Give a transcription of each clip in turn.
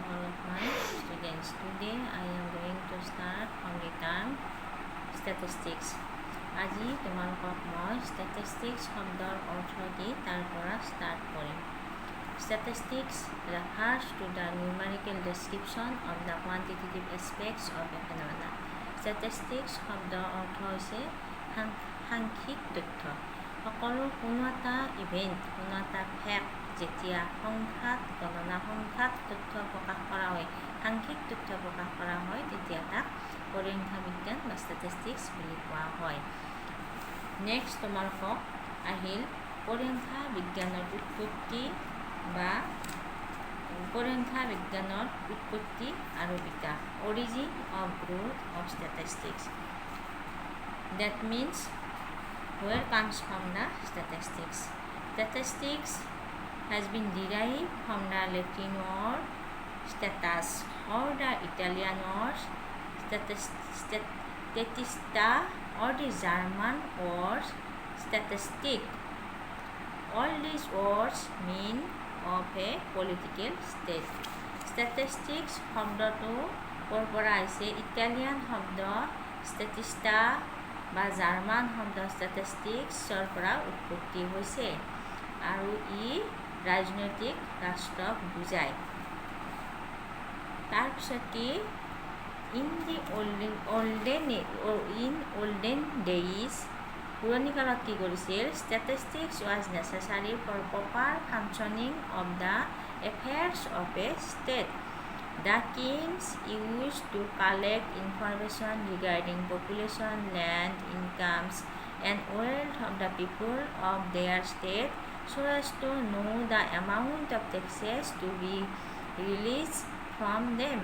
all of my students. Today I am going to start on the term statistics. আজি তোমালোকক মই statistics শব্দৰ অৰ্থ দি তাৰ পৰা start কৰিম. Statistics refers to the numerical description of the quantitative aspects of a phenomenon. Statistics শব্দৰ অৰ্থ হৈছে সাংখ্যিক তথ্য. সকলো কোনো এটা ইভেণ্ট, কোনো এটা ফেক্ট যেতিয়া সংখ্যাত গণনা সংখ্যাত তথ্য প্ৰকাশ কৰা হয়, সাংখ্যিক তথ্য প্ৰকাশ কৰা হয়, তেতিয়া তাক পৰিসংখ্যা বিজ্ঞান বা ষ্টেটিষ্টিক্স বুলি কোৱা হয়. নেক্সট তোমালোকক আহিল পৰিসংখ্যা বিজ্ঞানৰ উৎপত্তি বা পৰিসংখ্যা বিজ্ঞানৰ উৎপত্তি আৰু বিকাশ. Origin of growth of statistics. That means where comes from the statistics. Statistics has been derived from the Latin word status or the Italian word statista or the German word statistic. All these words mean of a political state. Statistics শব্দটো ক'ৰ পৰা আহিছে? Italian শব্দ statista বা German শব্দ ষ্টেটিষ্টিক্সৰ পৰা উৎপত্তি হৈছে আৰু ই ৰাজনৈতিক ৰাষ্ট্ৰক বুজায়. তাৰপিছত কি ইন olden days পুৰণি কালত কি কৰিছিল? Statistics was necessary for proper functioning of the affairs of a state. The kings used to collect information regarding population, land, incomes, and wealth of the people of their state so as to know the amount of taxes to be released from them.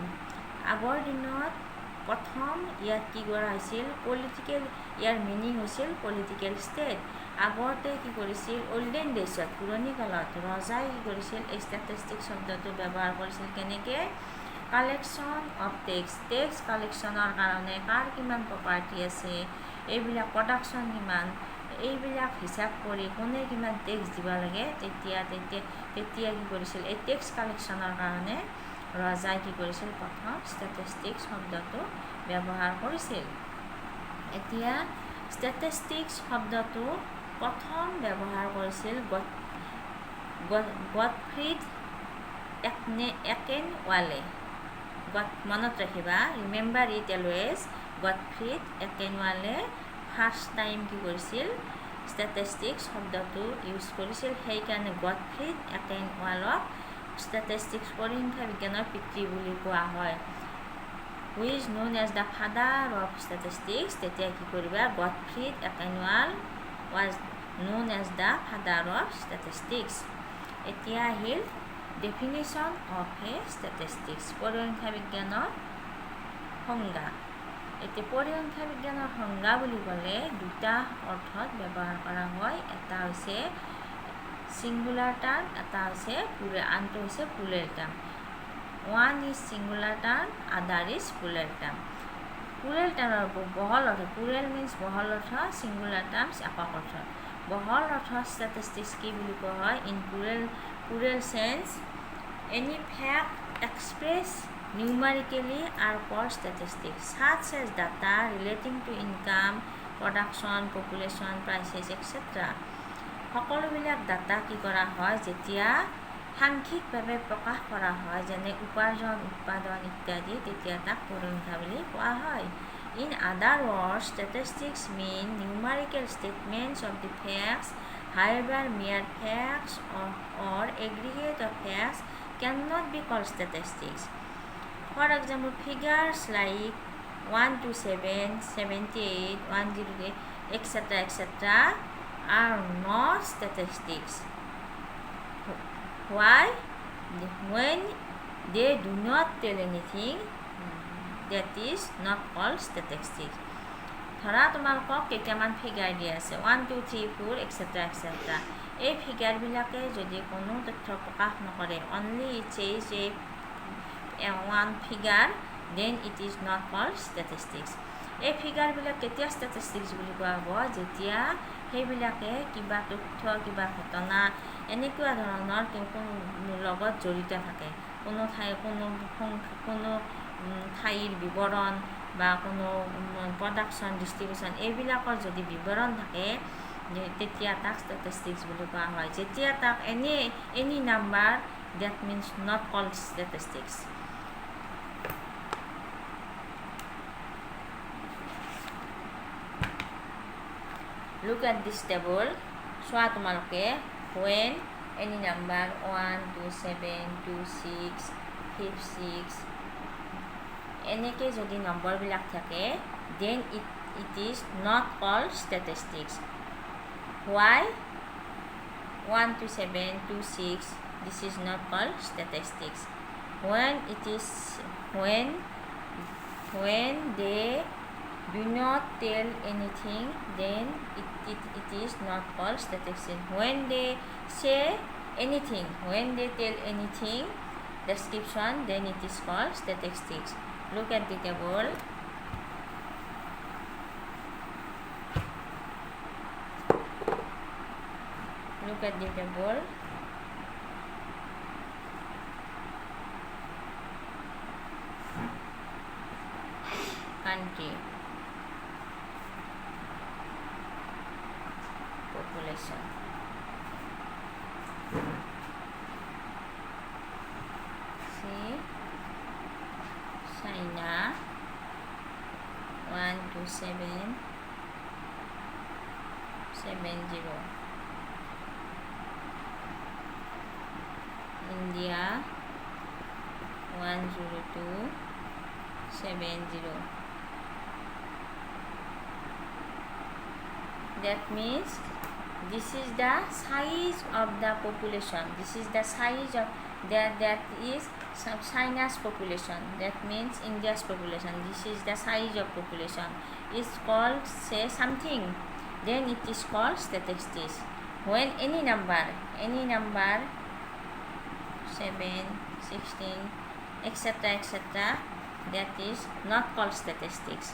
আগৰ দিনত প্ৰথম ইয়াত কি কৰা হৈছিল? Political, ইয়াৰ meaning হৈছিল political state. আগতে কি কৰিছিল? অল্ডেন ডেইজত পুৰণি কালত ৰজাই কি কৰিছিল? এই ষ্টেটিষ্টিক্স শব্দটো ব্যৱহাৰ কৰিছিল. কেনেকৈ? কালেকশ্যন অফ টেক্স, টেক্স কালেকশ্যনৰ কাৰণে কাৰ কিমান প্ৰপাৰ্টি আছে, এইবিলাক প্ৰডাকশ্যন কিমান, এইবিলাক হিচাপ কৰি কোনে কিমান টেক্স দিব লাগে, তেতিয়া কি কৰিছিল? এই টেক্স কালেকশ্যনৰ কাৰণে ৰজাই কি কৰিছিল? প্ৰথম ষ্টেটিষ্টিক্স শব্দটো ব্যৱহাৰ কৰিছিল. এতিয়া ষ্টেটিষ্টিক্স শব্দটো প্ৰথম ব্যৱহাৰ কৰিছিল গটফ্ৰিড একেনৱালে. মনত ৰাখিবা, ৰিমেম্বাৰ ইট এলৱেজ. গটফ্ৰিড একেনৱালে ফাৰ্ষ্ট টাইম কি কৰিছিল? ষ্টেটিষ্টিক্স শব্দটো ইউজ কৰিছিল. সেইকাৰণে গটফ্ৰিড একেনৱালক ষ্টেটিষ্টিক্স পৰিসংখ্যা বিজ্ঞানৰ পিতৃ বুলি কোৱা হয়. Who is known as the father of statistics. তেতিয়া কি কৰিবা? Gottfried Achenwall was known as the father of statistics. এতিয়া আহিল ডেফিনেশ্যন অফ এ ষ্টেটিষ্টিক্স, পৰিসংখ্যা বিজ্ঞানৰ সংজ্ঞা. এতিয়া পৰিসংখ্যা বিজ্ঞানৰ সংজ্ঞা বুলি ক'লে দুটা অৰ্থত ব্যৱহাৰ কৰা হয়. এটা হৈছে ছিংগুলাৰ টাৰ্ম, এটা হৈছে আনটো হৈছে plural term. One is singular term, আদাৰ ইজ প্লুৰেল টাৰ্ম. প্লুৰেল টাৰ্মৰ বহল অৰ্থ, প্লুৰেল মিনছ বহল অৰ্থ, ছিংগুলাৰ টাৰ্মছ একক অৰ্থ. বহল অৰ্থ ষ্টেটিষ্টিক্স কি বুলি কোৱা হয়? In plural sense any fact express numerically are called statistics, such as data relating to income, production, population, prices, etc. সকলোবিলাক ডাটা কি কৰা হয়? যেতিয়া সাংখ্যিকভাৱে প্ৰকাশ কৰা হয়, যেনে উপাৰ্জন, উৎপাদন ইত্যাদি, তেতিয়া তাক পৰিসংখ্যা বুলি কোৱা হয়. In other words, statistics mean numerical statements of the facts. However, mere facts or aggregate of facts cannot be called statistics. For example, figures like 1 to 7, 78, 108, etc. are not statistics. Why? When they do not tell anything, that is not called statistics. ধৰা তোমালোকক কেইটামান figure দিয়া আছে, 1, 2, 3, 4, etc. এই ফিগাৰবিলাকে যদি কোনো তথ্য প্ৰকাশ নকৰে, অনলি ইট চেজ এ one figure, then it is not called statistics. এই ফিগাৰবিলাক কেতিয়া ষ্টেটিষ্টিক্স বুলি কোৱা হ'ব? যেতিয়া সেইবিলাকে কিবা তথ্য, কিবা ঘটনা, এনেকুৱা ধৰণৰ লগত জড়িত থাকে, কোনো ঠাইৰ বিৱৰণ বা কোনো প্ৰডাকশ্যন ডিষ্ট্ৰিবিউশ্যন এইবিলাকৰ যদি বিৱৰণ থাকে তেতিয়া তাক ষ্টেটিষ্টিক্স বুলি কোৱা হয়। যেতিয়া তাক any number that means not called statistics. Look at this table. চোৱা তোমালোকে when any number 1 2 7 2 6 5 6 এনেকৈ যদি নম্বৰবিলাক থাকে then it is not called statistics. Why 1 2 7 2 6 this is not called statistics? When they do not tell anything, then it is not called statistics. When they say anything, when they tell anything description, then it is called statistics. Look at the table. Look at the table. Country, population, see China 12770, India 10270. That means this is the size of the population. This is the size of that is China's population. That means India's population. This is the size of population. It's called say something. Then it is called statistics. When any number 7, 16, etc. that is not called statistics.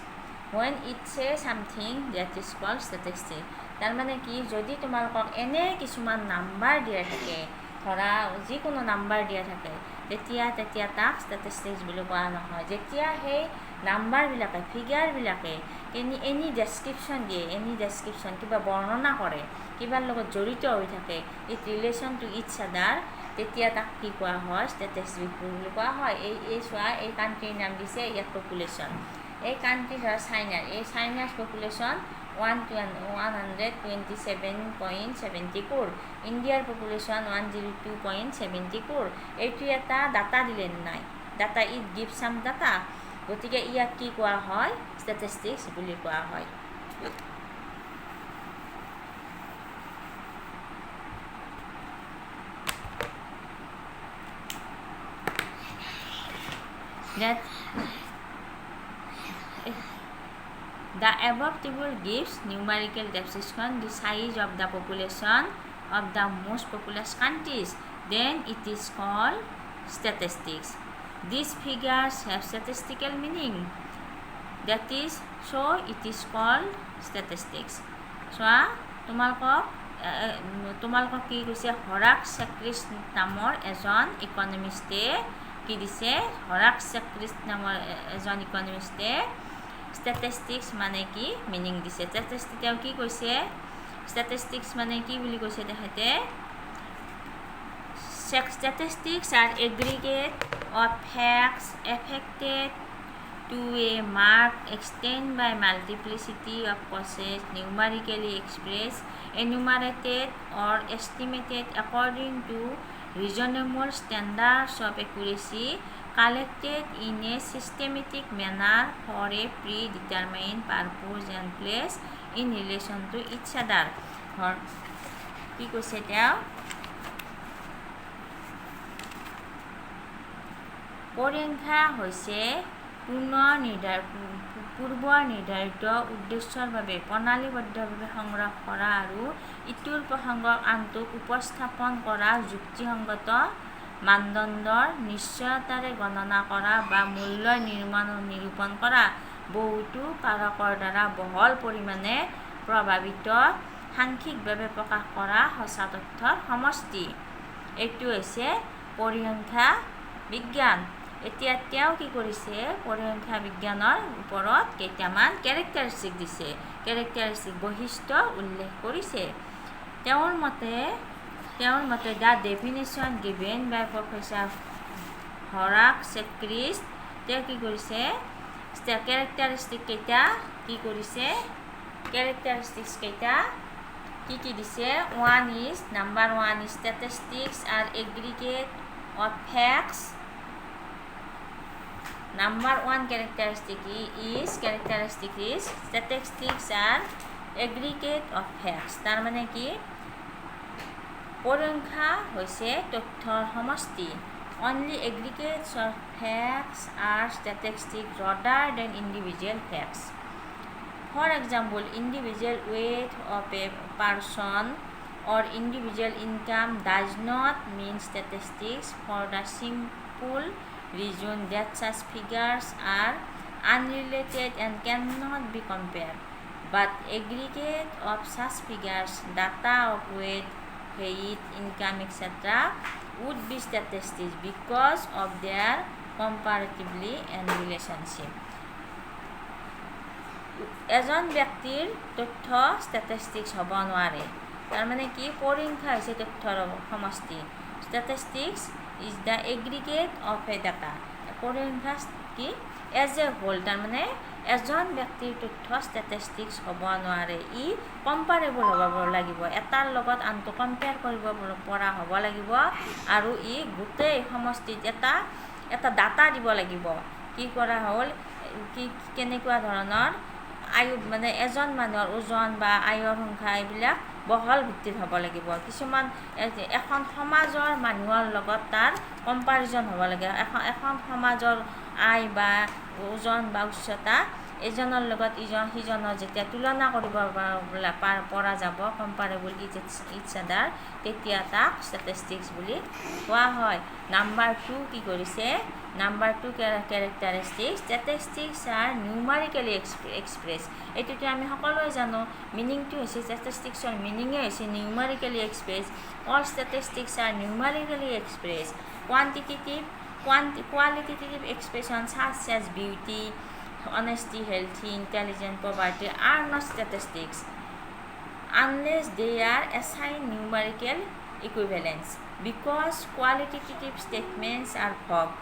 When it says something that is called statistics. তাৰ মানে কি যদি তোমালোকক এনে কিছুমান number দিয়া থাকে ধৰা যিকোনো নাম্বাৰ দিয়া থাকে তেতিয়া তাক ষ্টেটিষ্টিক্স বুলি কোৱা নহয়। যেতিয়া সেই নাম্বাৰবিলাকে ফিগাৰবিলাকে এনি ডেছক্ৰিপশ্যন দিয়ে, এনি ডেছক্ৰিপশ্যন কিবা বৰ্ণনা কৰে, কিবাৰ লগত জড়িত হৈ থাকে ইট ৰিলেশ্যন টু ইটছ আদাৰ, তেতিয়া তাক কি কোৱা হয় ষ্টেটিষ্টিক্স বুলি কোৱা হয়। এই চোৱা এই কাণ্ট্ৰিৰ নাম দিছে ইয়াত পপুলেশ্যন। এই কাণ্ট্ৰি ধৰা চাইনাৰ পপুলেশ্যন 127.74, ইণ্ডিয়াৰ পপুলেশ্যন 102.74। এইটো এটা ডাটা দিলে নাই, ডাটা ইট গিভ চাম ডাটা, গতিকে ইয়াক কি কোৱা হয় ষ্টেটিষ্টিক্স বুলি কোৱা হয়। That the above table gives numerical description the size of the population of the most populous countries. Then it is called statistics. These figures have statistical meaning. That is, so it is called statistics. So, তোমালোকক কি কৈছে হৰাক চেক্ৰিছ নামৰ এজন ইকনমিষ্টে কি দিছে, হৰাক চেক্ৰিছ নামৰ এজন ইকনমিষ্টে statistics মানে কি মিনিং দিছে। তেওঁ কি কৈছে ষ্টেটিষ্টিক্স মানে কি বুলি কৈছে তেখেতে, statistics are aggregate of facts affected to a mark extent by multiplicity of causes numerically expressed, enumerated or estimated according to reasonable standards of accuracy, collected in a systematic manner for a predetermined purpose and place in relation to each other. কি কৈছে তেওঁ, পৰিসংখ্যা হৈছে পূৰ্ব নিৰ্ধাৰিত উদ্দেশ্যৰ বাবে প্ৰণালীবদ্ধভাৱে সংগ্ৰহ কৰা আৰু ইটোৰ প্ৰসংগক আনটোক উপস্থাপন কৰা যুক্তিসংগত মানদণ্ডৰ নিশ্চয়তাৰে গণনা কৰা বা মূল্য নিৰূপণ কৰা বহুতো কাৰকৰ দ্বাৰা বহল পৰিমাণে প্ৰভাৱিত সাংখ্যিকভাৱে প্ৰকাশ কৰা সঁচা তথ্যৰ সমষ্টি। এইটো হৈছে পৰিসংখ্যা বিজ্ঞান। এতিয়া তেওঁ কি কৰিছে, পৰিসংখ্যা বিজ্ঞানৰ ওপৰত কেইটামান কেৰেক্টাৰিষ্টিক দিছে, কেৰেক্টাৰিষ্টিক বৈশিষ্ট্য উল্লেখ কৰিছে। তেওঁৰ মতে the definition given by professor Horace Secrist, তেওঁ কি কৰিছে, কেৰেক্টাৰিষ্টিক কেইটা কি কৰিছে, কেৰেক্টাৰিষ্টিক্স কেইটা কি দিছে, number 1 is statistics are aggregate of facts. Number 1 characteristic is statistics are aggregate of facts. তাৰ মানে কি, পৰিসংখ্যা হৈছে তথ্যৰ সমষ্টি। Only aggregates of facts are statistics rather than individual facts. For example, individual weight of a person or individual income does not mean statistics for the simple reason that such figures are unrelated and cannot be compared. But aggregate of such figures, data of weight, height, income, etc. would be statistics because of their comparatively and relationship. এজন ব্যক্তিৰ তথ্য statistics হ'ব নোৱাৰে। তাৰমানে কি, পৰিসংখ্যা হৈছে তথ্যৰ সমষ্টি। Statistics is the aggregate of A data. পৰিসংখ্যা কি, এজ এ হোল, তাৰমানে এজন ব্যক্তিৰ তথ্য ষ্টেটিষ্টিক্স হ'ব নোৱাৰে। ই কম্পাৰেবল হ'ব লাগিব, এটাৰ লগত আনটো কম্পেয়াৰ কৰিব পৰা হ'ব লাগিব, আৰু ই গোটেই সমষ্টিত এটা ডাটা দিব লাগিব। কি কৰা হ'ল, কেনেকুৱা ধৰণৰ মানে এজন মানুহৰ ওজন বা আয়ৰ সংখ্যা এইবিলাক বহল ভিত্তিত হ'ব লাগিব। কিছুমান এখন সমাজৰ মানুহৰ লগত তাৰ কম্পাৰিজন হ'ব লাগে। এখন সমাজৰ আয় বা ওজন বা উচ্চতা এজনৰ লগত সিজনৰ যেতিয়া তুলনা কৰিব পৰা যাব, কম্পাৰেবল ইটছ আদাৰ, তেতিয়া তাক ষ্টেটিষ্টিক্স বুলি কোৱা হয়। নাম্বাৰ 2 কি কৰিছে, number 2 characteristics, statistics are numerically express. এইটোতো আমি সকলোৱে জানো, মিনিংটো হৈছে ষ্টেটিষ্টিক্সৰ মিনিঙে হৈছে numerically express. All statistics are numerically express. Qualitative expression such as beauty, honesty, healthy, intelligence, poverty are not statistics unless they are assigned numerical equivalence, because qualitative statements are vague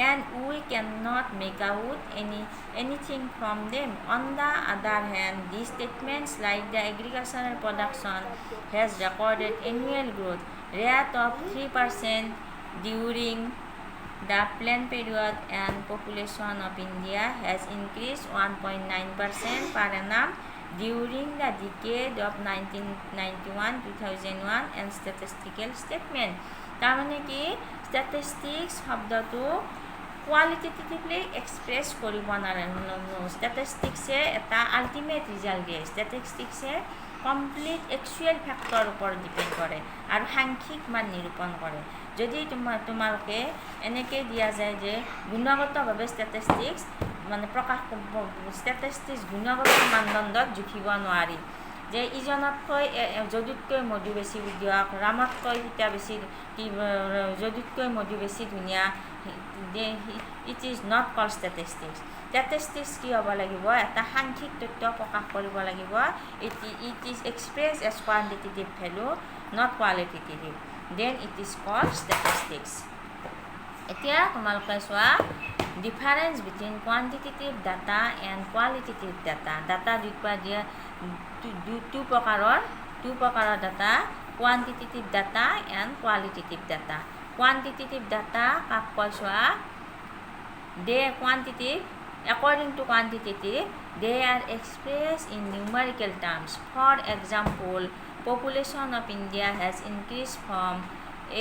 and we cannot make out anything from them. On the other hand, these statements like the agricultural production has recorded annual growth rate of 3% during the plan period and population of India has increased 1.9% per annum during the decade of 1991-2001 and statistical statement. তাৰমানে কি, statistics শব্দটো কোৱালিটেটিভলি express কৰিব নোৱাৰে। ষ্টেটিষ্টিক্সে এটা ultimate result দিয়ে। ষ্টেটিষ্টিক্সে complete actual factor ওপৰত depend কৰে আৰু সাংখ্যিক মান নিৰূপণ কৰে। যদি তোমালোকে এনেকৈ দিয়া যায় যে গুণগতভাৱে ষ্টেটিষ্টিক্স মানে ষ্টেটিষ্টিক্স গুণগত মানদণ্ডত জুখিব নোৱাৰি, যে ইজনতকৈ যদুতকৈ মধু বেছি দিয়ক, ৰামতকৈ সীতা বেছি, যদুতকৈ মধু বেছি ধুনীয়া, it is not call statistics. Statistics কি হ'ব লাগিব, এটা সাংখ্যিক তথ্য প্ৰকাশ কৰিব লাগিব। It is express as quantitative value, not qualitative, then it is call statistics. এতিয়া তোমালোকে চোৱা, difference between quantitative data and qualitative data. Data দুই প্ৰকাৰৰ data, quantitative data and qualitative data. Quantitative data কাক কয় চোৱা, according to quantitative, they are expressed in numerical terms. For example, population of India has increased from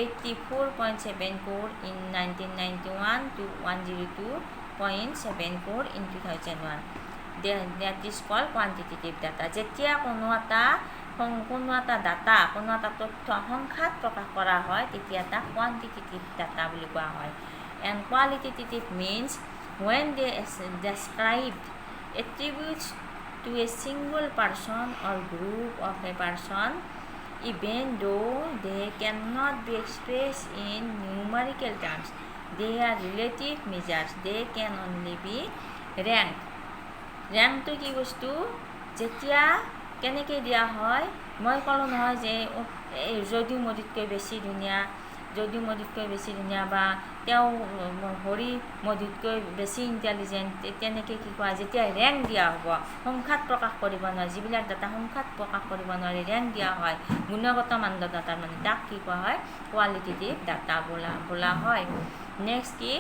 84.7 crore in 1991 to 102.74 in 2001. That is called quantitative data. যেতিয়া কোনো এটা data, কোনো এটা তথ্য সংখ্যাত প্ৰকাশ কৰা হয়, তেতিয়া তাক quantitative data বুলি কোৱা হয়। And qualitative means when they describe attributes to a single person or group of a person, even though they cannot be expressed in numerical terms. they are relative measures, they can only be ranked. ৰেংকটো কি বস্তু? যেতিয়া কেনেকৈ দিয়া হয়, মই ক'লোঁ নহয় যে যদিও মধুতকৈ বেছি ধুনীয়া, যদিও মধুতকৈ বেছি ধুনীয়া বা তেওঁ হৰি মধুতকৈ বেছি ইণ্টেলিজেণ্ট, তেনেকৈ কি কোৱা, যেতিয়া ৰেংক দিয়া হ'ব, সংখ্যাত প্ৰকাশ কৰিব নোৱাৰে, যিবিলাক ডাটা সংখ্যাত প্ৰকাশ কৰিব নোৱাৰে ৰেংক দিয়া হয়, গুণগত মানদণ্ড তাৰমানে, তাক কি কোৱা হয়? কোৱালিটেটিভ ডাটা বোলা হয়। নেক্সট কি?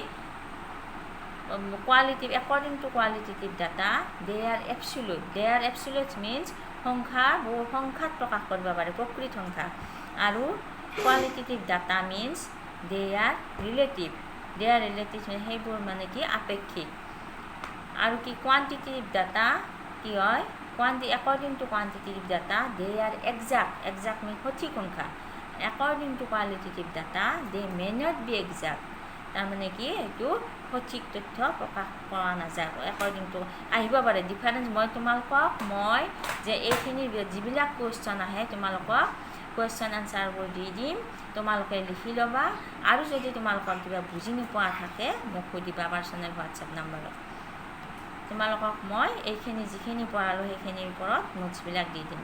Qualitative, according to qualitative data, they are absolute. They are absolute means সংখ্যাত প্ৰকাশ কৰিব পাৰে, প্ৰকৃত সংখ্যা। আৰু qualitative data means they are relative. They are relative সেইবোৰ মানে কি? আপেক্ষিক। আৰু কি? quantitative data কি হয়? According to quantitative data, they are exact. Exact means সঠিক সংখ্যা। According to qualitative data, they may not be exact. তাৰমানে কি? এইটো সঠিক তথ্য প্ৰকাশ কৰা নাযায়। একৰ্ডিং টু আহিব পাৰে ডিফাৰেঞ্চ। মই যে এইখিনি যিবিলাক কুৱেশ্যন আহে তোমালোকক কুৱেশ্যন আনচাৰবোৰ দি দিম, তোমালোকে লিখি ল'বা। আৰু যদি তোমালোকৰ কিবা বুজি নোপোৱা থাকে মোক সুধিবা পাৰ্চনেল হোৱাটছএপ নাম্বাৰত। তোমালোকক মই এইখিনি যিখিনি পঢ়ালোঁ সেইখিনিৰ ওপৰত নোটছবিলাক দি দিম।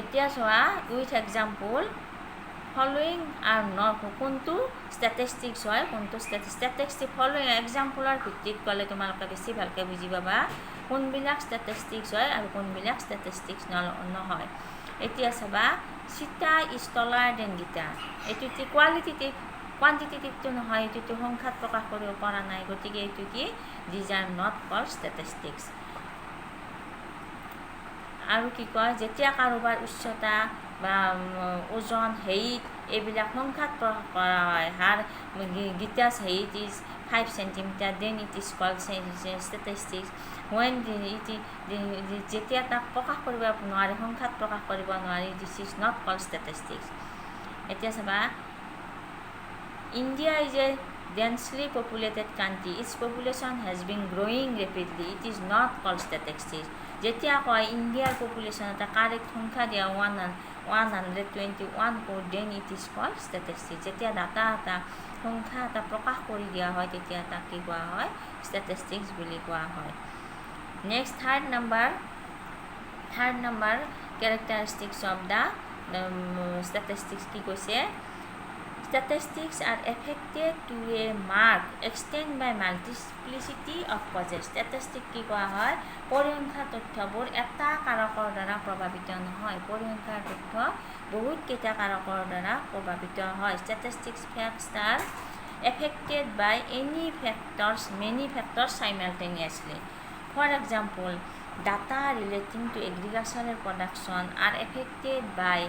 এতিয়া চোৱা, উইথ এক্সাম্পল ফলোয়িং আৰু কোনটো ষ্টেটিষ্টিক্স হয়, কোনটো ষ্টেটিষ্টিক ফলোয়িং এক্সাম্পলৰ ভিত্তিত ক'লে তোমালোকে বেছি ভালকৈ বুজি পাবা কোনবিলাক ষ্টেটিষ্টিক্স হয় আৰু কোনবিলাক ষ্টেটিষ্টিক্স নহয়। এতিয়া চাবা, চিতা ইজ টলাৰ দেন গীতা, এইটো কোৱান্টিটেটিভটো নহয়, এইটোতো সংখ্যাত প্ৰকাশ কৰিব পৰা নাই, গতিকে এইটো কি? These are not called statistics. আৰু কি কয়? যেতিয়া কাৰোবাৰ উচ্চতা বা ওজন, হেইট এইবিলাক সংখ্যাত প্ৰকাশ কৰা হয়, Gita's height is 5 centimeter, then it is called statistics. যেতিয়া তাক প্ৰকাশ কৰিব নোৱাৰে, সংখ্যাত প্ৰকাশ কৰিব নোৱাৰি, this is not called statistics. এতিয়া চাবা, India is a densely populated country, its population has been growing rapidly, it is not called statistics. যেতিয়া কয় ইণ্ডিয়াৰ পপুলেশ্যন এটা কাৰেক্ট সংখ্যা দিয়া 121 code, then it is called statistics. যেতিয়া ডাটা এটা সংখ্যা এটা প্ৰকাশ কৰি দিয়া হয়, তেতিয়া তাক কি কোৱা হয়? ষ্টেটিষ্টিক্স বুলি কোৱা হয়। Next third number characteristics of the statistics কি কৈছে? Statistics are affected to a marked extent by multiplicity of causes. Statistic কি কোৱা হয়? পৰিসংখ্যাৰ তথ্যবোৰ এটা কাৰকৰ দ্বাৰা প্ৰভাৱিত নহয়, পৰিসংখ্যাৰ তথ্য বহুত কেইটা কাৰকৰ দ্বাৰা প্ৰভাৱিত হয়। Statistics facts are affected by many factors simultaneously. For example, data relating to agricultural production are affected by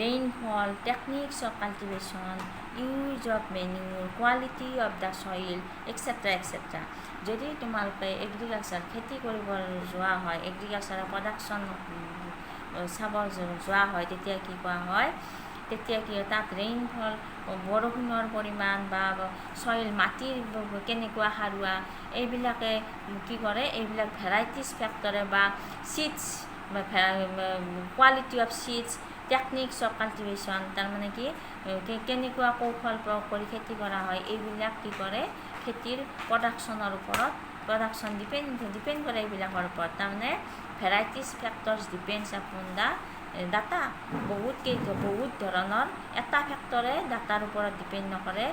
rainfall, techniques of cultivation, use of manure, quality of the soil, etc. যদি তোমালোকে এগ্ৰিকালচাৰ খেতি কৰিব যোৱা হয়, এগ্ৰিকালচাৰৰ production চাব যোৱা হয়, তেতিয়া কি কোৱা হয়? তেতিয়া কি তাত ৰেইনফল, বৰষুণৰ পৰিমাণ বা চইল, মাটিৰ কেনেকুৱা সাৰুৱা, এইবিলাকে কি কৰে? এইবিলাক ভেৰাইটিজ ফেক্টৰে বা seeds, quality of seeds, techniques of cultivation, তাৰমানে কি কেনেকুৱা কৌশল প্ৰয়োগ কৰি খেতি কৰা হয়, এইবিলাক কি কৰে? খেতিৰ প্ৰডাকশ্যন ডিপেণ্ড কৰে এইবিলাকৰ ওপৰত। তাৰমানে varieties factors depends upon the data. বহুত ধৰণৰ এটা ফেক্টৰে ডাটাৰ ওপৰত ডিপেণ্ড নকৰে,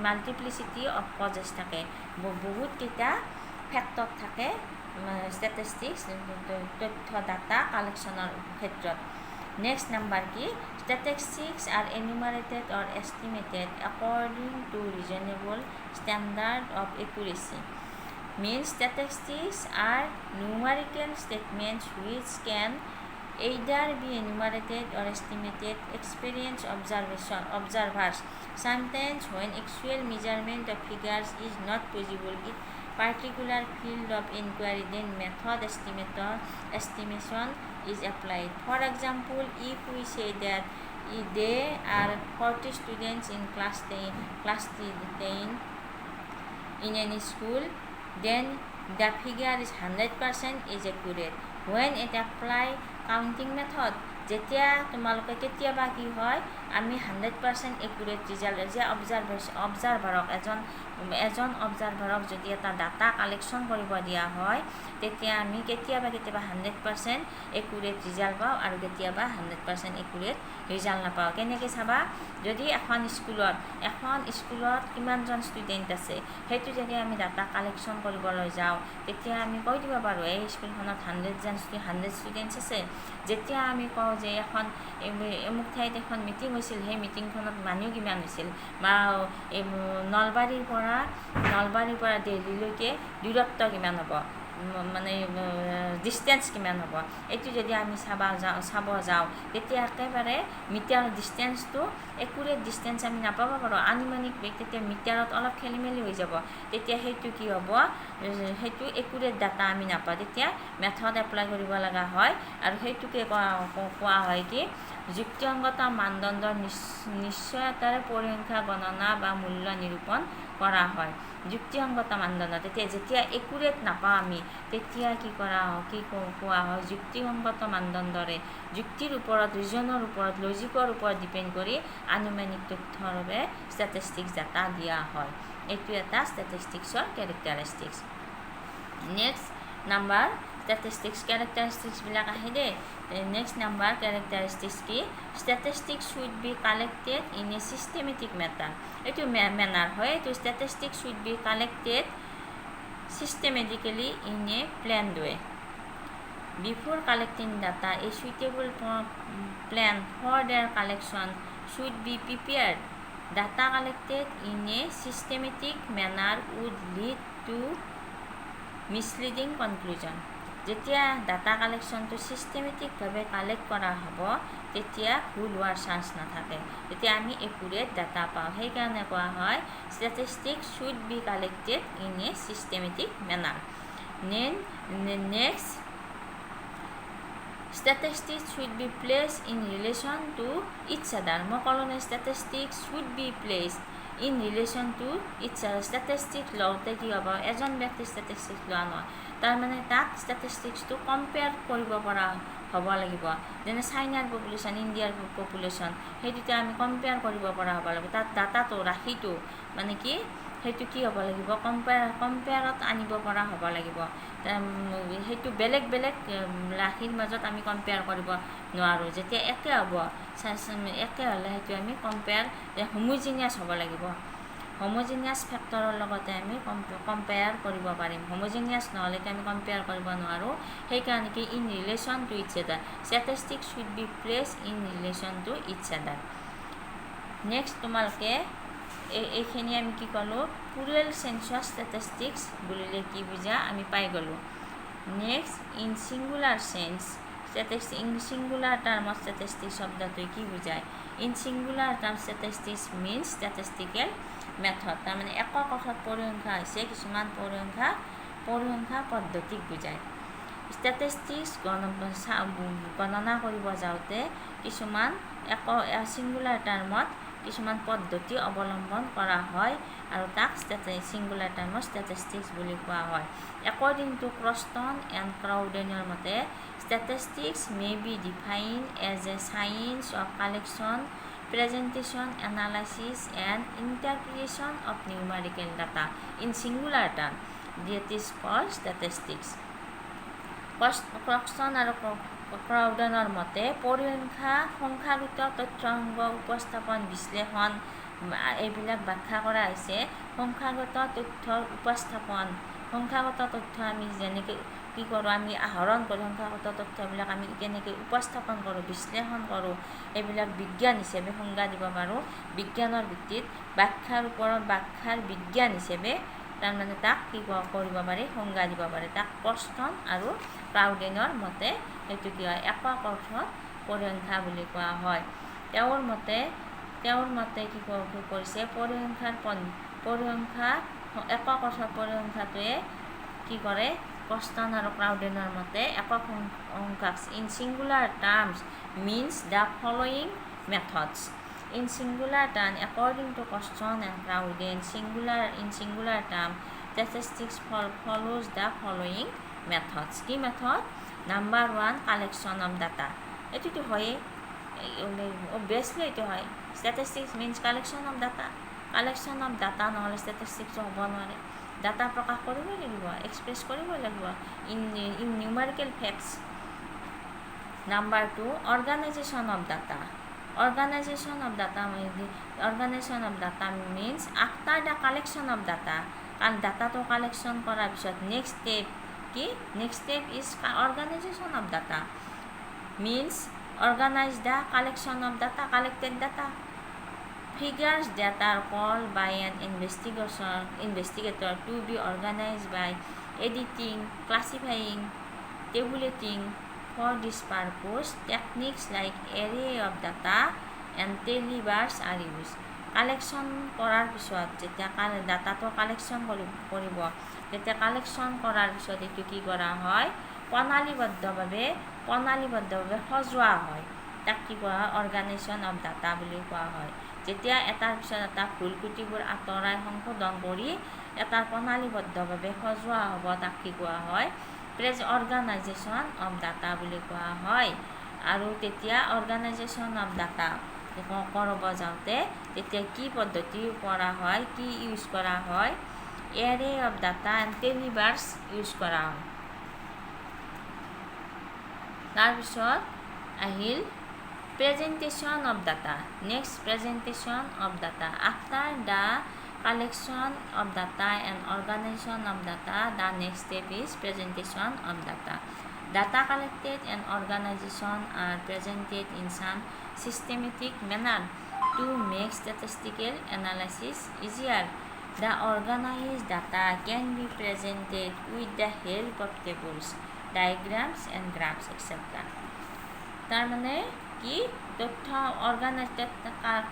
মাল্টিপ্লিচিটি অফ কজেছ থাকে, বহুতকেইটা ফেক্টৰ থাকে ষ্টেটিষ্টিক্স তথ্য ডাটা কালেকশ্যনৰ ক্ষেত্ৰত। নেক্সট নাম্বাৰ কি? Statistics are enumerated or estimated according to reasonable standard of accuracy. Means statistics are numerical statements which can either be enumerated or estimated. Experience observers sometimes when actual measurement of figures is not possible in particular field of inquiry, then method estimation is applied. For example, if we say that there are 40 students in class 10 in any school, then the figure is 100% is accurate. When it apply counting method, যেতিয়া তোমালোকে কেতিয়াবা কি হয় আমি 100% accurate result যে অবজাৰভাৰক এজন অবজাৰভাৰক যদি এটা ডাটা কালেকশ্যন কৰিব দিয়া হয় তেতিয়া আমি কেতিয়াবা 100% একুৰেট ৰিজাল্ট পাওঁ আৰু কেতিয়াবা 100% একুৰেট ৰিজাল্ট নাপাওঁ। কেনেকৈ চাবা, যদি এখন স্কুলত কিমানজন ষ্টুডেণ্ট আছে সেইটো যদি আমি ডাটা কালেকশ্যন কৰিবলৈ যাওঁ তেতিয়া আমি কৈ দিব পাৰোঁ এই স্কুলখনত 100 ষ্টুডেণ্টছ আছে। যেতিয়া আমি কওঁ যে অমুক ঠাইত এখন মিটিং হৈছিল, সেই মিটিংখনত মানুহ কিমান হৈছিল, বা নলবাৰীৰ পৰা দিল্লীলৈকে দূৰত্ব কিমান হ'ব, মানে ডিষ্টেঞ্চ কিমান হ'ব, এইটো যদি আমি চাব যাওঁ তেতিয়া একেবাৰে মিটাৰ ডিষ্টেঞ্চটো একুৰেট ডিষ্টেঞ্চ আমি নাপাব পাৰোঁ। আনুমানিক তেতিয়া মিটাৰত অলপ খেলি মেলি হৈ যাব, তেতিয়া সেইটো কি হ'ব, সেইটো একুৰেট ডাটা আমি নাপাওঁ। তেতিয়া মেথড এপ্লাই কৰিব লগা হয় আৰু সেইটোকে কোৱা হয় কি যুক্তিসংগত মানদণ্ডৰ নিশ্চয়তাৰে পৰিসংখ্যা গণনা বা মূল্য নিৰূপণ কৰা হয়। যুক্তিসংগত মানদণ্ড, যেতিয়া একুৰেট নাপাওঁ আমি তেতিয়া কি কোৱা হয়, যুক্তিসংগত মানদণ্ডৰে যুক্তিৰ ওপৰত, ৰিজনৰ ওপৰত, লজিকৰ ওপৰত ডিপেণ্ড কৰি আনুমানিক তথ্যৰ বাবে ষ্টেটিষ্টিক্স ডাটা দিয়া হয়। এইটো এটা ষ্টেটিষ্টিক্সৰ কেৰেক্টাৰিষ্টিক্স। নেক্সট নাম্বাৰ ষ্টেটিষ্টিক্স কেৰেক্টাৰিষ্টিক্সবিলাক আহে দেই। নেক্সট নাম্বাৰ কেৰেক্টাৰিষ্টিক্স কি, statistics should be collected in a systematic matter. এইটো মেনাৰ হয়, এইটো statistics should be collected systematically in a planned way. Before collecting data, a suitable plan for their collection should be prepared. Data collected in a systematic manner would lead to misleading conclusion. যেতিয়া data কালেকশ্যনটো ছিষ্টেমেটিকভাৱে collect কৰা হ'ব তেতিয়া ভুল হোৱাৰ chance নাথাকে, তেতিয়া আমি accurate data পাওঁ। সেইকাৰণে কোৱা হয় statistics should be collected in a systematic manner. Next, statistics should be placed in relation to each other. মই ক'লোঁ নে statistics should be placed in relation to each other. statistics লওঁতে কি হ'ব, এজন ব্যক্তি statistics লোৱা নহয়, তাৰমানে তাক ষ্টেটিষ্টিক্সটো কম্পেয়াৰ কৰিব পৰা হ'ব লাগিব। যেনে চাইনাৰ পপুলেশ্যন, ইণ্ডিয়াৰ পপুলেশ্যন, সেইটোতে আমি কম্পেয়াৰ কৰিব পৰা হ'ব লাগিব। তাত ডাটাটো ৰাশিটো মানে কি সেইটো কি হ'ব লাগিব, কম্পেয়াৰত আনিব পৰা হ'ব লাগিব। সেইটো বেলেগ ৰাশিৰ মাজত আমি কম্পেয়াৰ কৰিব নোৱাৰোঁ। যেতিয়া একে হ'ব, একে হ'লে সেইটো আমি হোমোজিনিয়াছ হ'ব লাগিব। হোমোজিনিয়াছ ফেক্টৰৰ লগতে আমি কম্পেয়াৰ কৰিব পাৰিম। হোমোজিনিয়াছ নহ'লেতো আমি কম্পেয়াৰ কৰিব নোৱাৰোঁ। সেইকাৰণে কি ইন ৰিলেশ্যন টু ইচ আদাৰ, statistics should be placed in relation two ইচ আদাৰ। নেক্সট তোমালোকে এইখিনি আমি কি ক'লোঁ, প্লুৰেল চেন্সৰ ষ্টেটিষ্টিক্স বুলিলে কি বুজা আমি পাই গ'লোঁ। Next, in singular sense in singular টাৰ্মত ষ্টেটিষ্টিক্স শব্দটোৱে কি বুজায়। In singular term statistics means statistical method, তাৰমানে একক অৰ্থত পৰিসংখ্যা হৈছে কিছুমান পৰিসংখ্যা পদ্ধতিক বুজায়। ষ্টেটিষ্টিক্স গণনা কৰিব যাওঁতে কিছুমান ছিংগুলাৰ টাৰ্মত কিছুমান পদ্ধতি অৱলম্বন কৰা হয় আৰু তাক ছিংগুলাৰ টাৰ্মত ষ্টেটিষ্টিক্স বুলি কোৱা হয়। একৰ্ডিং টু ক্ৰষ্টন এণ্ড ক্ৰাউডেনৰ মতে statistics may be defined as a science of collection, presentation, analysis and interpretation of numerical data in singular term, that is called statistics. ক্ৰষ্টন আৰু ক্ৰাউডেনৰ মতে সংখ্যাগত তথ্যসংগ উপস্থাপন, বিশ্লেষণ এইবিলাক ব্যাখ্যা কৰা হৈছে সংখ্যাগত তথ্যৰ উপস্থাপন। সংখ্যাগত তথ্য আমি যেনেকৈ কি কৰোঁ, আমি আহৰণ কৰোঁ, সংখ্যাগত তথ্যবিলাক আমি কেনেকৈ উপস্থাপন কৰোঁ, বিশ্লেষণ কৰোঁ, এইবিলাক বিজ্ঞান হিচাপে সংজ্ঞা দিব পাৰোঁ। বিজ্ঞানৰ ভিত্তিত ব্যাখ্যাৰ বিজ্ঞান হিচাপে তাৰমানে তাক কি কৰিব পাৰি, সংজ্ঞা দিব পাৰি। তাক ক্ৰষ্টন আৰু ক্ৰাউডেনৰ মতে সেইটো কি হয়, একক অৰ্থত পৰিসংখ্যা বুলি কোৱা হয়। তেওঁৰ মতে কি কৰিছে, পৰিসংখ্যা একক অৰ্থত পৰিসংখ্যাটোৱে কি কৰে, ক্ৰষ্টন আৰু ক্ৰাউডেনৰ মতে একক সংখ্যাক in singular terms means the following methods. In singular term, according to Croxton and Cowden, in singular term statistics follows the following methods. কি method? Number 1, collection of data. এইটোতো হয়েই, অবভিয়াছলি এইটো হয়। Statistics means collection of data. Collection of data নহ'লে statistics হ'ব নোৱাৰে। Data প্ৰকাশ কৰিবই লাগিব, এক্সপ্ৰেছ কৰিবই লাগিব in numerical facts. Number 2 organisation of data. Organization of data means after the collection of data, কাৰণ ডাটাটো কালেকশ্যন কৰাৰ পিছত নেক্সট ষ্টেপ কি? Next step is organization of data means organize the collection of data, collected data. Figures that are called by an investigator to be organized by editing, classifying, tabulating. For this purpose, techniques like array of data and tailbars are used. Collection কৰাৰ পিছত যেতিয়া ডাটাটো collection কৰিব তেতিয়া collection কৰাৰ পিছত এইটো কি কৰা হয়? প্ৰণালীবদ্ধভাৱে সজোৱা হয়। তাক কি কোৱা হয়? অৰ্গানাইজেশ্যন অফ ডাটা বুলি কোৱা হয়। যেতিয়া এটাৰ পিছত এটা ভুল ক্ৰুটিবোৰ আঁতৰাই সংশোধন কৰি এটা প্ৰণালীবদ্ধভাৱে সজোৱা হ'ব তাক কি কোৱা হয়? অৰ্গানাইজেশ্যন অফ ডাটা বুলি কোৱা হয়। আৰু তেতিয়া অৰ্গানাইজেশ্যন অফ ডাটা কৰিব যাওঁতে তেতিয়া কি পদ্ধতি কৰা হয়, কি ইউজ কৰা হয়? এৰে অফ ডাটা এণ্ড টেলিবাৰ্ছ ইউজ কৰা হয়। তাৰপিছত আহিল presentation of data. Next presentation of data. After the collection of data and organization of data, the next step is presentation of data. Data collected and organization are presented in some systematic manner to make statistical analysis easier. The organized data can be presented with the help of tables, diagrams and graphs, etc. তাৰমানে কি? তথ্য organise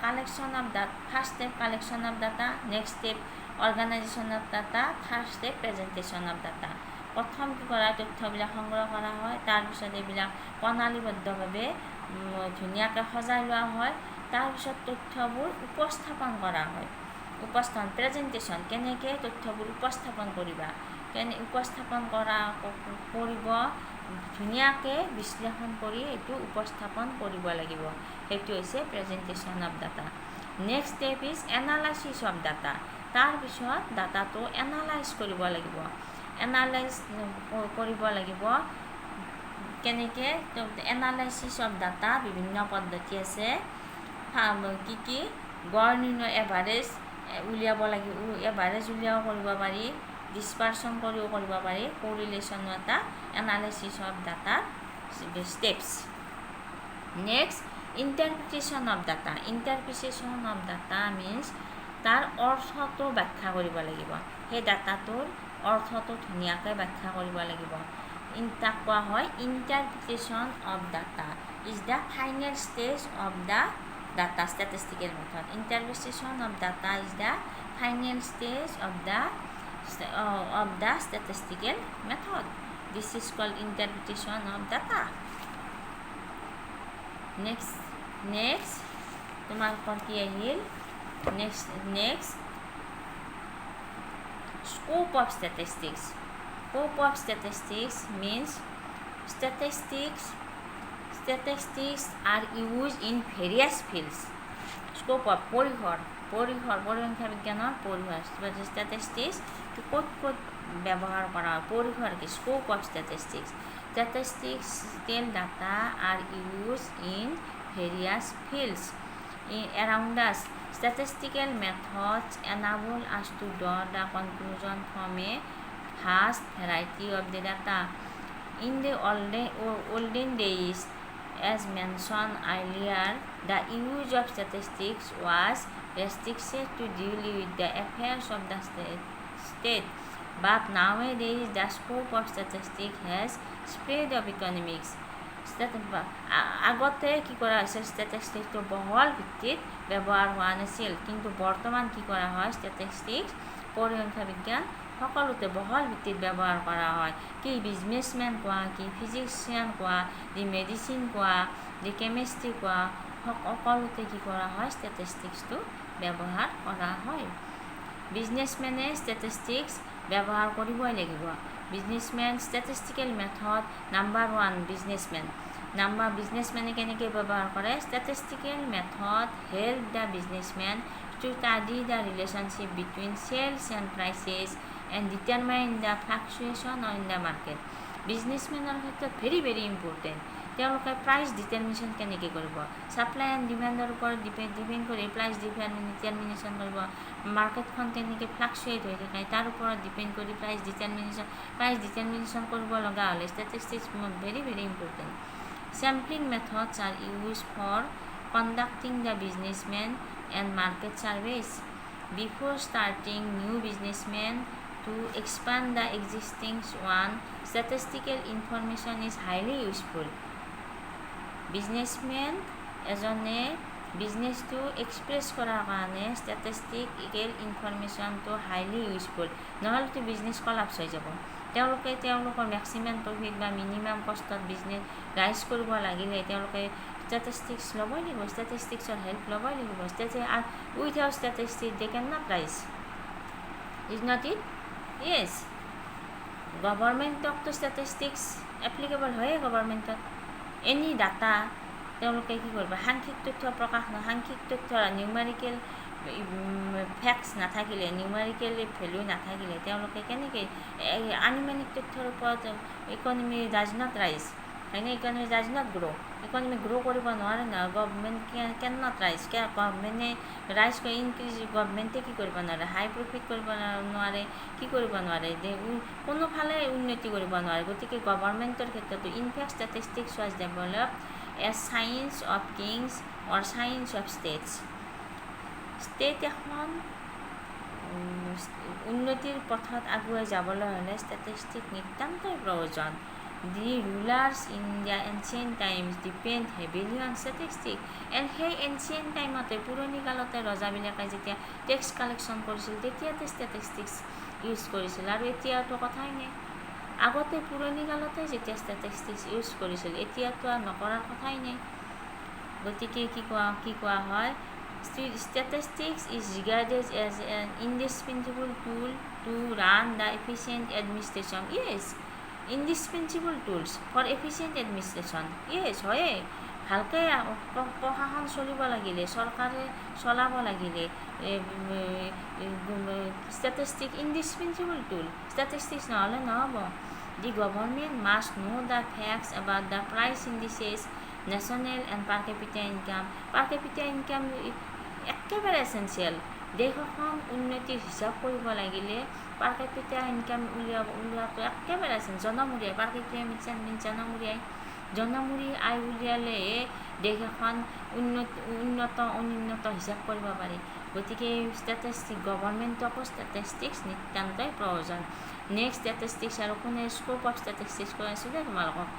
collection of data. First step collection of data, next step organisation of data, third step presentation of data. প্ৰথম কি কৰা? তথ্যবিলাক সংগ্ৰহ কৰা হয়, তাৰপিছত এইবিলাক প্ৰণালীবদ্ধভাৱে ধুনীয়াকৈ সজাই লোৱা হয়, তাৰপিছত তথ্যবোৰ উপস্থাপন কৰা হয়। প্ৰেজেণ্টেশ্যন কেনেকৈ তথ্যবোৰ উপস্থাপন কৰিবা, উপস্থাপন কৰিব ধুনীয়াকৈ বিশ্লেষণ কৰি এইটো উপস্থাপন কৰিব লাগিব, সেইটো হৈছে presentation of data. Next step is analysis of data. তাৰপিছত ডাটাটো এনালাইজ কৰিব লাগিব। কেনেকৈ? এনালাইচিছ অফ ডাটা বিভিন্ন পদ্ধতি আছে। কি গড় নিৰ্ণয় এভাৰেজ উলিয়াব লাগিব, এভাৰেজ উলিয়াব কৰিব পাৰি, ডিছপাৰচন কৰিও কৰিব পাৰি। কোৰিলেশ্যনো এটা এনালাইচিছ অফ ডাটাৰ steps. Next interpretation of data. Interpretation of data means তাৰ অৰ্থটো ব্যাখ্যা কৰিব লাগিব। সেই ডাটাটোৰ অৰ্থটো ধুনীয়াকৈ ব্যাখ্যা কৰিব লাগিব। তাক কোৱা হয় interpretation of data is the final stage of the data statistical method. Interpretation of data is the final stage of the statistical method. This is called interpretation of data. Next তোমালোকৰ কি আহিল? Next scope of statistics. Scope of statistics means statistics are used in various fields. Scope of পৰিসংখ্যা বিজ্ঞানৰ পৰিসৰ statistics ক'ত ব্যৱহাৰ কৰা হয়? পৰিসৰ কি? Scope of statistics. Statistical data are used in various fields around us. Statistical methods enable us to draw the conclusion from a vast variety of the data. In the olden days, as mentioned earlier, the use of statistics was restricted to deal with the affairs of the state. But nowadays, the scope of statistics has spread of economics. আগতে কি কৰা হৈছিল? ষ্টেটিষ্টিক্সটো বহল ভিত্তিত ব্যৱহাৰ হোৱা নাছিল, কিন্তু বৰ্তমান কি কৰা হয়? ষ্টেটিষ্টিক্স পৰিসংখ্যা বিজ্ঞান সকলোতে বহল ভিত্তিত ব্যৱহাৰ কৰা হয়। কি বিজনেছমেন কোৱা, কি ফিজিচিয়ান কোৱা, দি মেডিচিন কোৱা, দি কেমেষ্ট্ৰি কোৱা, সকলোতে কি কৰা হয়? ষ্টেটিষ্টিক্সটো ব্যৱহাৰ কৰা হয়। বিজনেছমেনে ষ্টেটিষ্টিক্স ব্যৱহাৰ কৰিবই লাগিব। Businessmen statistical method number 1 businessmen. Number বিজনেছমেনে কেনেকৈ ব্যৱহাৰ কৰে? Statistical method help the businessmen to study the relationship between sales and prices and determine the fluctuation in the market. বিজনেছমেনৰ ক্ষেত্ৰত ভেৰি ভেৰি ইম্পৰ্টেণ্ট। তেওঁলোকে প্ৰাইচ ডিটাৰমিনেশ্যন কেনেকৈ কৰিব? Supply and ডিমাণ্ডৰ ওপৰত ডিপেণ্ড কৰি প্ৰাইচ ডিটাৰমিনেশ্যন কৰিব। মাৰ্কেটখন কেনেকৈ ফ্লাকচুৱেট হৈ থাকে তাৰ ওপৰত ডিপেণ্ড কৰি প্ৰাইচ ডিটাৰমিনেশ্যন কৰিব লগা হ'লে statistics very very important. Sampling methods are used for conducting the businessman and market surveys. Before starting new businessman to expand the existing one, statistical information is highly useful. Businessman এজনে বিজনেছটো express কৰাৰ কাৰণে statistical ইনফৰমেশ্যনটো highly useful, নহ'লেতো business collapse হৈ যাব। তেওঁলোকে তেওঁলোকৰ maximum profit বা মিনিমাম কষ্টত বিজনেছ ৰাইজ কৰিব লাগিলে তেওঁলোকে ষ্টেটিষ্টিক্স ল'বই লাগিব, ষ্টেটিষ্টিক্সৰ হেল্প ল'বই লাগিব। Without statistics they can not rise. Is not it? Yes, গভৰ্ণমেণ্টকতো ষ্টেটিষ্টিক্স এপ্লিকেবল হয়ে। গভৰ্ণমেণ্টত এনি ডাটা তেওঁলোকে কি কৰিব? সাংখ্যিক তথ্য প্ৰকাশ সাংখ্যিক তথ্য নিউমাৰিকেল ফেক্টছ নাথাকিলে, নিউমাৰিকেল ভেলু নাথাকিলে তেওঁলোকে কেনেকৈ আনুমানিক তথ্যৰ ওপৰত ইকনমি ডাজ নট ৰাইজ, হয়নে? Economy does not grow'. Economy grow' কৰিব নোৱাৰে নহয়। গভৰ্ণমেণ্ট কেন নট ৰাইজ। গভৰ্ণমেণ্টে ৰাইজ কৰি ইনক্ৰিজ গভৰ্ণমেণ্টে কি কৰিব নোৱাৰে? হাই প্ৰফিট কৰিব নোৱাৰে, কি কৰিব নোৱাৰে? কোনোফালে উন্নতি কৰিব নোৱাৰে। গতিকে গভৰ্ণমেণ্টৰ ক্ষেত্ৰতো in fact statistics was develop as science of kings or science of states. State এখন উন্নতিৰ পথত আগুৱাই যাবলৈ হ'লে ষ্টেটিষ্টিক্স নিতান্তই প্ৰয়োজন। The rulers in the ancient times depend heavily on statistics. সেই এনচিয়েণ্ট টাইমতে পুৰণি কালতে ৰজাবিলাকে যেতিয়া টেক্স কালেকশ্যন কৰিছিল তেতিয়াতে ষ্টেটিষ্টিক্স ইউজ কৰিছিল, আৰু এতিয়াতো কথাই নাই। আগতে পুৰণি কালতে যেতিয়া ষ্টেটিষ্টিক্স ইউজ কৰিছিল, এতিয়াতো আৰু নকৰাৰ কথাই নাই। গতিকে কি কোৱা হয়? Statistics is regarded as an indispensable tool to run the efficient administration. Yes, indispensable tools for efficient administration. Yes, হয়ে। ভালকৈ প্ৰশাসন চলিব লাগিলে, চৰকাৰে চলাব লাগিলে ষ্টেটিষ্টিক্স indispensable tool. ষ্টেটিষ্টিক্স নহ'লে নহ'ব। The government must know the facts about the price indices, national and per capita income. Per capita income একেবাৰে এছেঞ্চিয়েল। দেশ এখন উন্নতিৰ হিচাপ কৰিব লাগিলে পাৰ কেপিটা ইনকাম উলিওৱাটো একেবাৰে এছেঞ্চিয়েল। জনমূৰি পাৰ কেপিটা মিনছ জনমূৰি আয় উলিয়ালেহে দেশ এখন উন্নত হিচাপ কৰিব পাৰি। গতিকে গভৰ্ণমেণ্টকো ষ্টেটিষ্টিক্স নিতান্তই প্ৰয়োজন। নেক্সট ষ্টেটিষ্টিক্স আৰু কোনে স্ক'প অফ ষ্টেটিষ্টিক্স কৈ আছিলে তোমালোকক।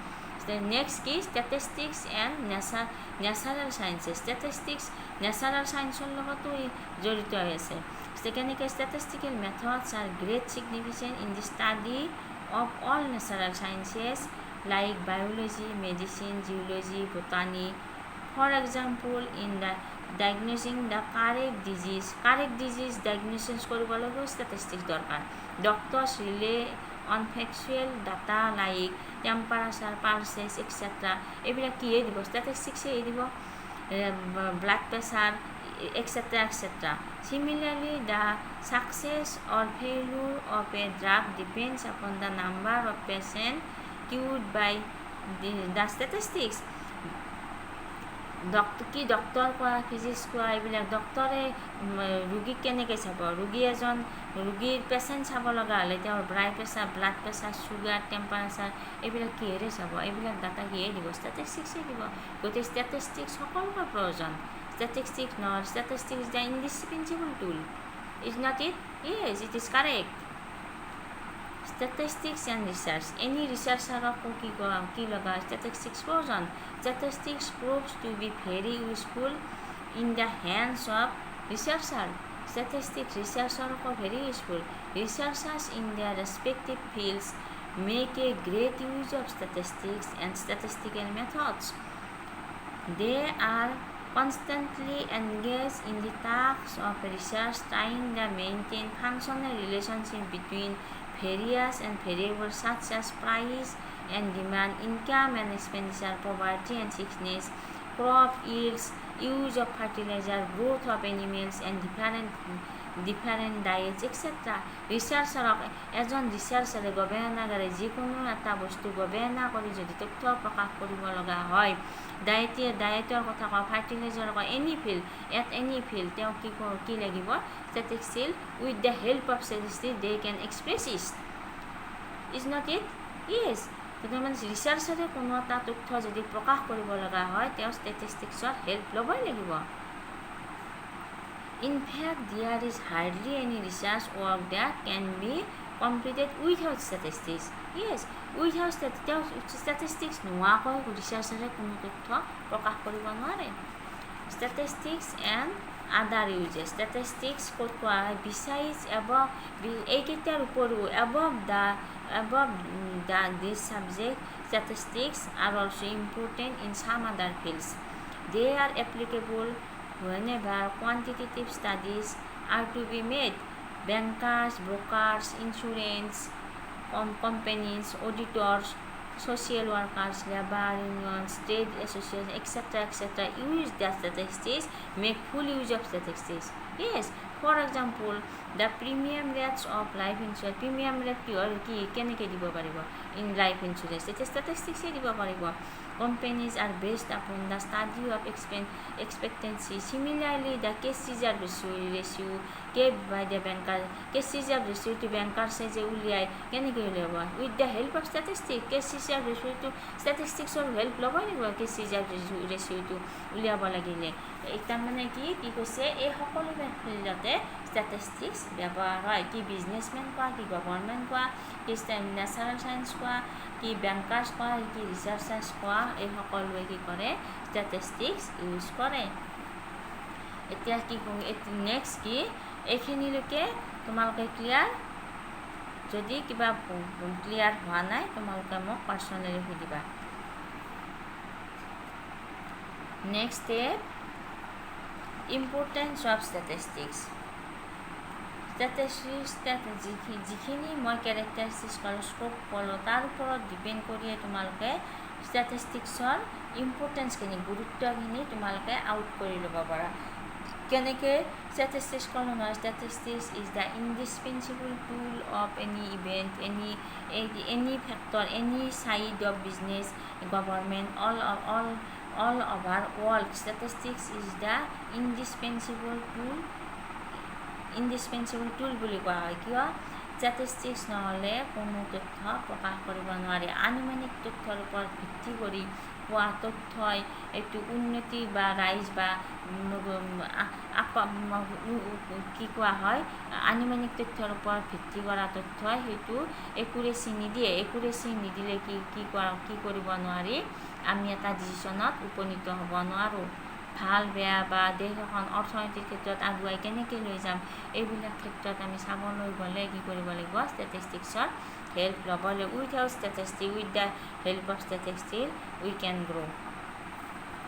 নেক্সট কি? Statistics and natural sciences. Statistics natural চায়েন্সৰ লগতো জড়িত হৈ আছে। কেনেকৈ? Statistical methods are great significant in the study of all natural sciences like biology, medicine, geology, botany. For example in the diagnosing the correct disease diagnosis কৰিবলৈও statistics দৰকাৰ। Doctors rely on factual data like temperature, pulses etcetera. এইবিলাক কিহে দিব? ষ্টেটিষ্টিক্সেই দিব। Blood pressure etcetera etcetera. Similarly, the success or failure of a drug depends upon the number of patients cured by the statistics. Doctor কোৱা, physics কোৱা, এইবিলাক ডক্টৰে ৰোগীক কেনেকৈ চাব? ৰোগীৰ পেচেণ্ট চাব লগা হ'লে তেওঁৰ ব্লাড প্ৰেছাৰ, চুগাৰ, টেম্পাৰেচাৰ এইবিলাক কিহেৰে চাব? এইবিলাক ডাটা কিহে দিব? ষ্টেটিষ্টিক্সে দিব। গতিকে ষ্টেটিষ্টিক্স সকলোৰে প্ৰয়োজন। Statistics is the indispensable tool. Is not it? Yes, it is correct. Statistics and research. Any researcherক কি লগা? Statistics প্ৰয়োজন। Statistics proves to be very useful in the hands of researcher. Statistics researcherক very useful. Researchers in their respective fields make a great use of statistics and statistical methods. They are constantly engaged in the tasks of research, trying to maintain functional relationship between various and variables such as price and demand, income and expenditure, poverty and sickness, crop yields, use of fertilizer, growth of animals and different diets, etc. ৰিচাৰ্চাৰক এজন ৰিচাৰ্চাৰে গৱেষণাগাৰে যিকোনো এটা বস্তু গৱেষণা কৰি যদি তথ্য প্ৰকাশ কৰিব লগা হয়, ডায়েটৰ কথা কওঁ, ফাৰ্টিলাইজাৰৰ কওঁ, এনি ফিল্ড তেওঁ কি লাগিব, statistics with the help of statistics they can express is not it? Yes. গতিকে মানে ৰিচাৰ্চাৰে কোনো এটা তথ্য যদি প্ৰকাশ কৰিব লগা হয়, তেওঁ ষ্টেটিষ্টিক্সৰ হেল্প ল'বই লাগিব। In fact, there is hardly any research work that can be completed without statistics. Yes, without statistics নোহোৱাকৈ ৰিচাৰ্চাৰে কোনো তথ্য প্ৰকাশ কৰিব নোৱাৰে। Statistics and other uses. Statistics ক'ত কোৱা হয়? Besides এইকেইটাৰ উপৰিও above this subject, statistics are also important in some other fields. They are applicable whenever quantitative studies are to be made. Bankers, brokers, insurance companies, auditors, social workers, labor unions, trade associations, etc. use the statistics, make full use of statistics. Yes, for example, the premium rates of life insurance. Premium rate কি কেনেকৈ দিব পাৰিব? In life insurance, এটা statistics দিব পাৰিব। Companies are based upon the study of expectancy. Similarly, the cash reserve ratio kept by the banker, cash reserve ratio to bankers যে উলিয়াই কেনেকৈ উলিয়াব? With the help of statistics. cash reserve ratio to statisticsৰ help ল'ব লাগিব। cash reserve ratio উলিয়াব লাগিলে তাৰমানে কি কৈছে, এই সকলো ফিল্ডতে ষ্টেটিষ্টিক্স ব্যৱহাৰ হয়। কি বিজনেছমেন কোৱা, কি গভৰ্ণমেণ্ট কোৱা, কি নেচাৰেল চায়েন্স কোৱা, কি বেংকাৰ্ছ কোৱা, কি ৰিচাৰ্চাৰ্ছ কোৱা, এই সকলোৱে কি কৰে? ষ্টেটিষ্টিক্স ইউজ কৰে। এতিয়া কি নেক্সট কি এইখিনিলৈকে তোমালোকে ক্লিয়াৰ? যদি কিবা ক্লিয়াৰ হোৱা নাই তোমালোকে মোক পাৰ্চনেলি সুধিবা। Next step, importance of statistics. যিখিনি মই কেৰেক্টাৰিষ্টিক্স ক'লোঁ, স্ক'প ক'লোঁ, তাৰ ওপৰত ডিপেণ্ড কৰিয়ে তোমালোকে ষ্টেটিষ্টিক্সৰ ইম্পৰ্টেঞ্চখিনি, গুৰুত্বখিনি তোমালোকে আউট কৰি ল'ব পাৰা। কেনেকৈ ষ্টেটিষ্টিক্স ক'লোঁ নহয়, statistics is the indispensable tool of any event, any factor, any side of business, government, all over world. Statistics is the indispensable tool বুলি কোৱা হয়। কিয়? ষ্টেটিষ্টিক্স নহ'লে কোনো তথ্য প্ৰকাশ কৰিব নোৱাৰে। আনুমানিক তথ্যৰ ওপৰত ভিত্তি কৰি পোৱা তথ্যই এইটো উন্নতি বা ৰাইজ বা কি কোৱা হয়, আনুমানিক তথ্যৰ ওপৰত ভিত্তি কৰা তথ্যই সেইটো একুৰেচি নিদিয়ে। একুৰেচি নিদিলে কি কৰিব নোৱাৰি? আমি এটা ডিচিশ্যনত উপনীত হ'ব নোৱাৰোঁ। ভাল বেয়া বা দেশ এখন অৰ্থনৈতিক ক্ষেত্ৰত আগুৱাই কেনেকৈ লৈ যাম, এইবিলাক ক্ষেত্ৰত আমি চাবলৈ গ'লে কি কৰিব লাগিব? ষ্টেটিষ্টিক্সৰ হেল্প ল'ব লাগিব। Without statistics, with the help of statistics we can grow'.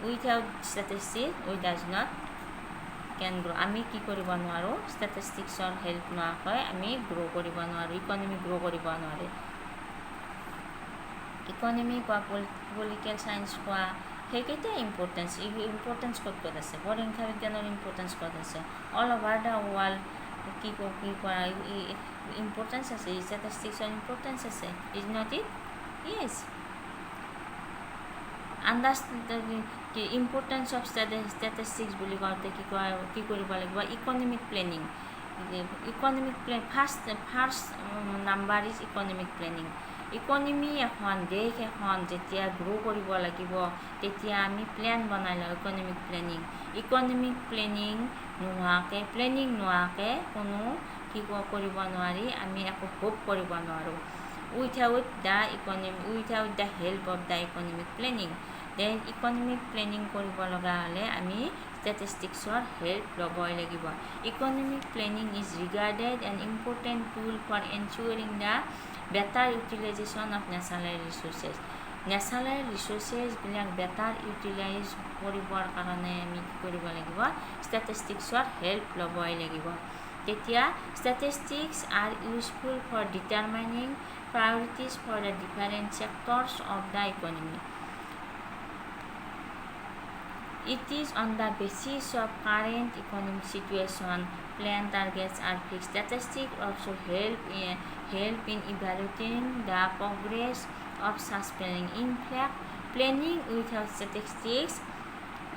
Without statistics we does not can grow'. আমি কি কৰিব নোৱাৰোঁ? ষ্টেটিষ্টিক্সৰ হেল্প নোহোৱাকৈ আমি গ্ৰ' কৰিব নোৱাৰোঁ, ইকনমি গ্ৰ' কৰিব নোৱাৰে। ইকনমি কোৱা, পলিটিকেল চায়েন্স কোৱা, সেইকেইটাই ইম্পৰ্টেঞ্চ ক'ত আছে? পৰীক্ষা বিজ্ঞানৰ ইম্পৰ্টেঞ্চ ক'ত আছে? অল অভাৰ দ্য ৱৰ্ল্ড কি কৰা ইম্পৰ্টেঞ্চ আছে, ষ্টেটিষ্টিক্সৰ ইম্পৰ্টেঞ্চ আছে। Is not it? ইয়েছ। কি ইম্পৰ্টেঞ্চ অফ ষ্টেটিষ্টিক্স বুলি কওঁতে কি কৰিব লাগিব? Economic planning. First number is economic planning. Economy এখন দেশ এখন যেতিয়া গ্ৰ' কৰিব লাগিব তেতিয়া আমি প্লেন বনাই লওঁ, ইকনমিক প্লেনিং। ইকনমিক প্লেনিং নোহোৱাকৈ কোনো কি কৰিব নোৱাৰি, আমি একো হোপ কৰিব নোৱাৰোঁ। Without the help of the economic planning. Then economic planning কৰিব লগা হ'লে আমি ষ্টেটিষ্টিক্সৰ হেল্প ল'বই লাগিব। Economic planning is regarded an important tool for ensuring the better utilisation of natural resources. Natural ৰিচোৰ্চেছবিলাক বেটাৰ ইউটিলাইজ কৰিবৰ কাৰণে আমি কি কৰিব লাগিব? ষ্টেটিষ্টিক্সৰ হেল্প ল'বই লাগিব। তেতিয়া statistics are useful for determining priorities for the different sectors of the economy. It is on the basis of current economic situation, plan targets are fixed. Statistics also help in evaluating the progress of such planning. In fact, planning without statistics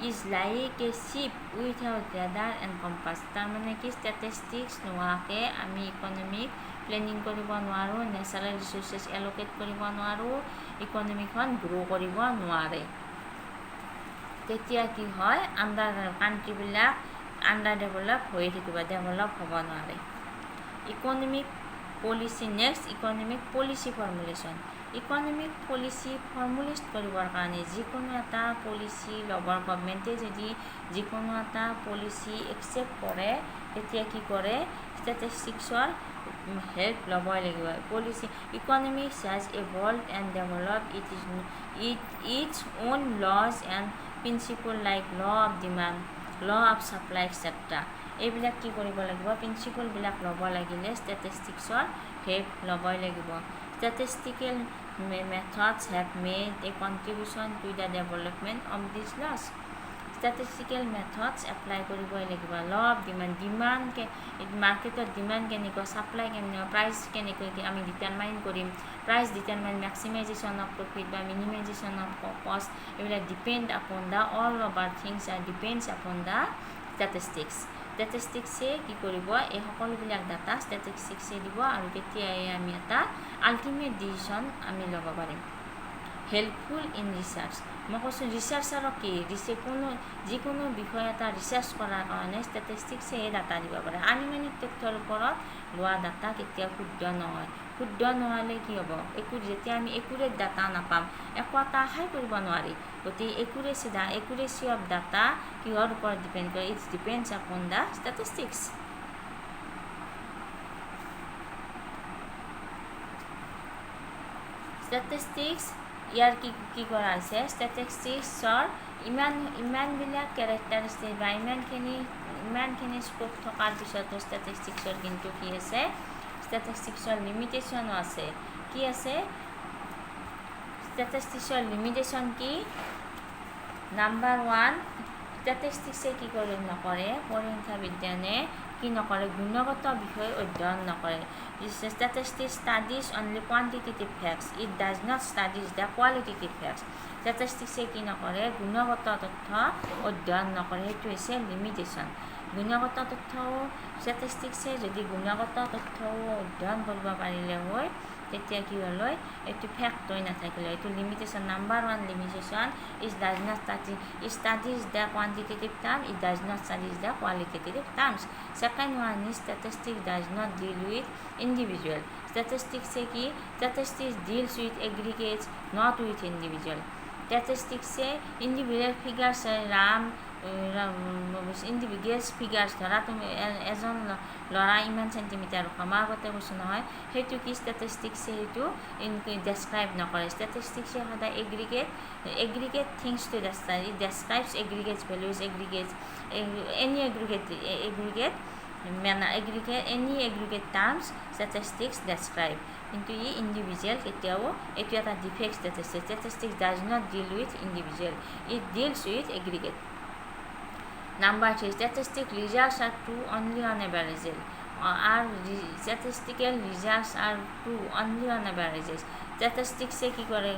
is like a ship without radar and compass. তাৰমানে কি statistics নোহোৱাকৈ আমি economic planning কৰিব নোৱাৰোঁ, natural resources এল'কেট কৰিব নোৱাৰোঁ, ইকনমিখন গ্ৰ' কৰিব নোৱাৰে। তেতিয়া কি হয়, আণ্ডাৰ কাণ্ট্ৰিবিলাক আণ্ডাৰ ডেভেলপ হৈ থাকিব, ডেভেলপ হ'ব নোৱাৰে। Economic policy next economic policy formulation. Economic policy formulate কৰিবৰ কাৰণে যিকোনো এটা পলিচি ল'বৰ গভৰ্ণমেণ্টে যদি যিকোনো এটা পলিচি একচেপ্ট কৰে তেতিয়া কি কৰে, ষ্টেটিষ্টিক্সৰ হেল্প ল'বই লাগিব। Policy economics has evolve and develop its own laws and principle like law of demand, law of supply etcetera. এইবিলাক কি কৰিব লাগিব, প্ৰিন্সিপলবিলাক ল'ব লাগিলে ষ্টেটিষ্টিক্সৰ হেল্প ল'বই লাগিব। Statistical methods have made a contribution to the development of these laws. Statistical methods apply কৰিবই লাগিব। ল অফ ডিমাণ্ড মাৰ্কেটত ডিমাণ্ড কেনেকুৱা, ছাপ্লাই কেনেকুৱা, প্ৰাইচ কেনেকৈ আমি ডিটাৰমাইন কৰিম, price determine maximisation of profit বা মিনিমাইজেশ্যন অফ কষ্ট, এইবিলাক depend upon the all other things are depends upon the statistics. ষ্টেটিষ্টিক্সে কি কৰিব, এই সকলোবিলাক ডাটা ষ্টেটিষ্টিক্সে দিব আৰু তেতিয়াই আমি এটা আল্টিমেট ডিচিশ্যন আমি ল'ব পাৰিম। হেল্পফুল ইন ৰিচাৰ্চ, মই কৈছোঁ ৰিচাৰ্চাৰক কি যিকোনো বিষয় এটা ৰিচাৰ্চ কৰাৰ কাৰণে ষ্টেটিষ্টিক্সে ডাটা দিব পাৰে। আনুমানিক তথ্যৰ ওপৰত লোৱা ডাটা কেতিয়াও শুদ্ধ নহয়। শুদ্ধ নহ'লে কি হ'ব, যেতিয়া আমি একুৰেট ডাটা নাপাম একো এটা আশাই কৰিব নোৱাৰি। গতিকে একুৰেচি অফ ডাটা কিহৰ ওপৰত ডিপেণ্ড কৰে, its depends upon the statistics. Statistics ইয়াৰ কি কৰা হৈছে, ষ্টেটিষ্টিক্সৰ ইমানবিলাক কেৰেক্টাৰিষ্টিক বা ইমানখিনি স্কোপ থকাৰ পিছতো ষ্টেটিষ্টিক্সৰ কিন্তু কি আছে, ষ্টেটিষ্টিক্সৰ লিমিটেশ্যনো আছে। কি আছে ষ্টেটিষ্টিক্সৰ লিমিটেশ্যন কি, নাম্বাৰ 1, ষ্টেটিষ্টিক্সে কি নকৰে, পৰিসংখ্যা বিজ্ঞানে কি নকৰে, গুণগত বিষয় অধ্যয়ন নকৰে। Statistics studies only quantitative facts, it does not studies the qualitative facts. Statistics কি নকৰে, গুণগত তথ্য অধ্যয়ন নকৰে, সেইটো হৈছে লিমিটেশ্যন। গুণগত তথ্যও ষ্টেটিষ্টিক্সে যদি গুণগত তথ্যও অধ্যয়ন কৰিব পাৰিলে হয় তেতিয়া কি হ'ল হয়, এইটো ফেক্ট হৈ নাথাকিলে, এইটো limitation. Number 1 limitation, it does not studies the quantitative term, it does not studies the qualitative terms. Second one is statistics does not deal with individual. Statistics কি, statistics deals with aggregates not with individual. Statistics individual figures individual figures, ধৰা তুমি এজন ল'ৰা ইমান centimetre মই আগতে কৈছোঁ নহয়, সেইটো কি ষ্টেটিষ্টিক্সে সেইটো ডেছক্ৰাইব নকৰে। ষ্টেটিষ্টিক্সে সদায় aggregate things to describe, it describes aggregates values, any aggregate terms statistics describe. কিন্তু ই ইণ্ডিভিজুৱেল কেতিয়াও, এইটো এটা defect statistics. Statistics does not deal with individual, it deals with aggregate. Number 3, statistical results are true only on averages. Statistical results are true only on averages. Statisticsে কি কৰে,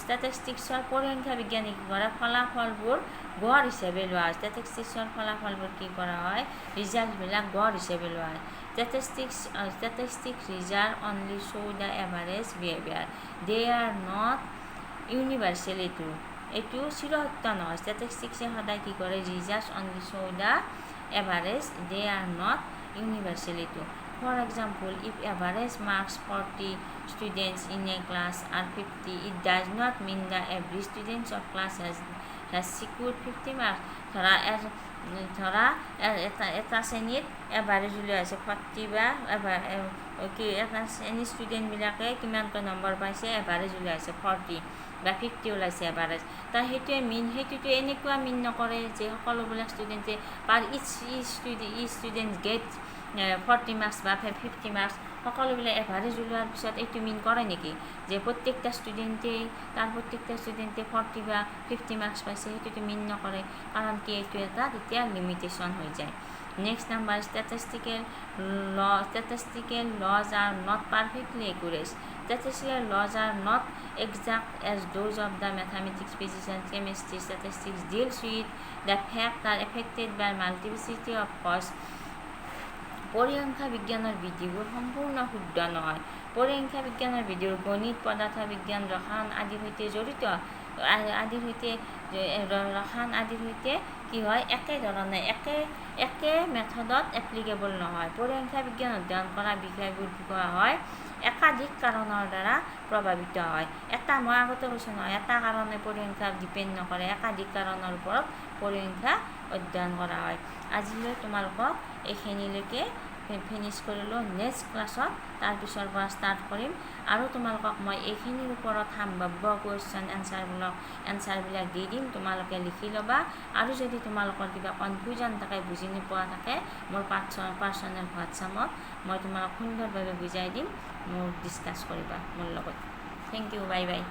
ষ্টেটিষ্টিক্সৰ পৰিসংখ্যা বিজ্ঞানে কি কৰে, ফলাফলবোৰ গড় হিচাপে লোৱা হয়। ষ্টেটিষ্টিক্সৰ ফলাফলবোৰ কি কৰা হয়, ৰিজাল্টবিলাক গড় হিচাপে লোৱা হয়। Statistics result only show the average behavior, they are not universally true. এইটো চিৰসত্য নহয়। ষ্টেটিষ্টিক্সে সদায় কি কৰে, results only show' the average, they are not universally true. For example, if average marks 40 students in a class are 50, it does not mean that every student of class has secured 50 marks. ধৰা ধৰা এটা শ্ৰেণীত average ওলাইছে 40 বা কি এটা শ্ৰেণীৰ ষ্টুডেণ্টবিলাকে কিমানকৈ নম্বৰ পাইছে এভাৰেজ ওলাইছে 40 বা 50 ওলাইছে এভাৰেজ। তাৰ সেইটোতো এনেকুৱা মিন নকৰে যে সকলোবিলাক ষ্টুডেণ্টে ইচ ষ্টুডেণ্ট গেট 40 মাৰ্কছ বা 50 মাৰ্কছ সকলোবিলাক এভাৰেজ ওলোৱাৰ পিছত এইটো মিন কৰে নেকি যে প্ৰত্যেকটা ষ্টুডেণ্টে 40 বা 50 মাৰ্কছ পাইছে? সেইটোতো মিন নকৰে, কাৰণ কি এইটো এটা তেতিয়া লিমিটেশ্যন হৈ যায়। Next number, statistical laws are not perfectly accurate. Statistical laws are not exact as those of the mathematics, physics and chemistry. Statistics deals with the fact are affected by multiplicity of causes. পৰিসংখ্যা বিজ্ঞানৰ বিধিবোৰ সম্পূৰ্ণ শুদ্ধ নহয়। পৰিসংখ্যা বিজ্ঞানৰ বিধিবোৰ গণিত, পদাৰ্থ বিজ্ঞান, ৰসায়ন আদিৰ সৈতে জড়িত। ৰসায়ন আদিৰ সৈতে কি হয়, একেধৰণে একে মেথডত এপ্লিকেবল নহয়। পৰিসংখ্যা বিজ্ঞান অধ্যয়ন কৰা বিষয়বোৰ কোৱা হয় একাধিক কাৰণৰ দ্বাৰা প্ৰভাৱিত হয়। মই আগতে কৈছোঁ নহয়, এটা কাৰণে পৰিসংখ্যা ডিপেণ্ড নকৰে, একাধিক কাৰণৰ ওপৰত পৰিসংখ্যা অধ্যয়ন কৰা হয়। আজিলৈ তোমালোকক এইখিনিলৈকে ফিনিছ কৰিলোঁ। নেক্সট ক্লাছত তাৰপিছৰ পৰা ষ্টাৰ্ট কৰিম আৰু তোমালোকক মই এইখিনিৰ ওপৰত সম্ভাৱ্য কুৱেশ্যন এনচাৰবিলাক দি দিম, তোমালোকে লিখি ল'বা। আৰু যদি তোমালোকৰ কিবা কনফিউজন থাকে, বুজি নোপোৱা থাকে, মোৰ পাৰ্চনেল হোৱাটছআপত মই তোমালোক সুন্দৰভাৱে বুজাই দিম, ডিছকাছ কৰিবা মোৰ লগত। Thank you, bye by.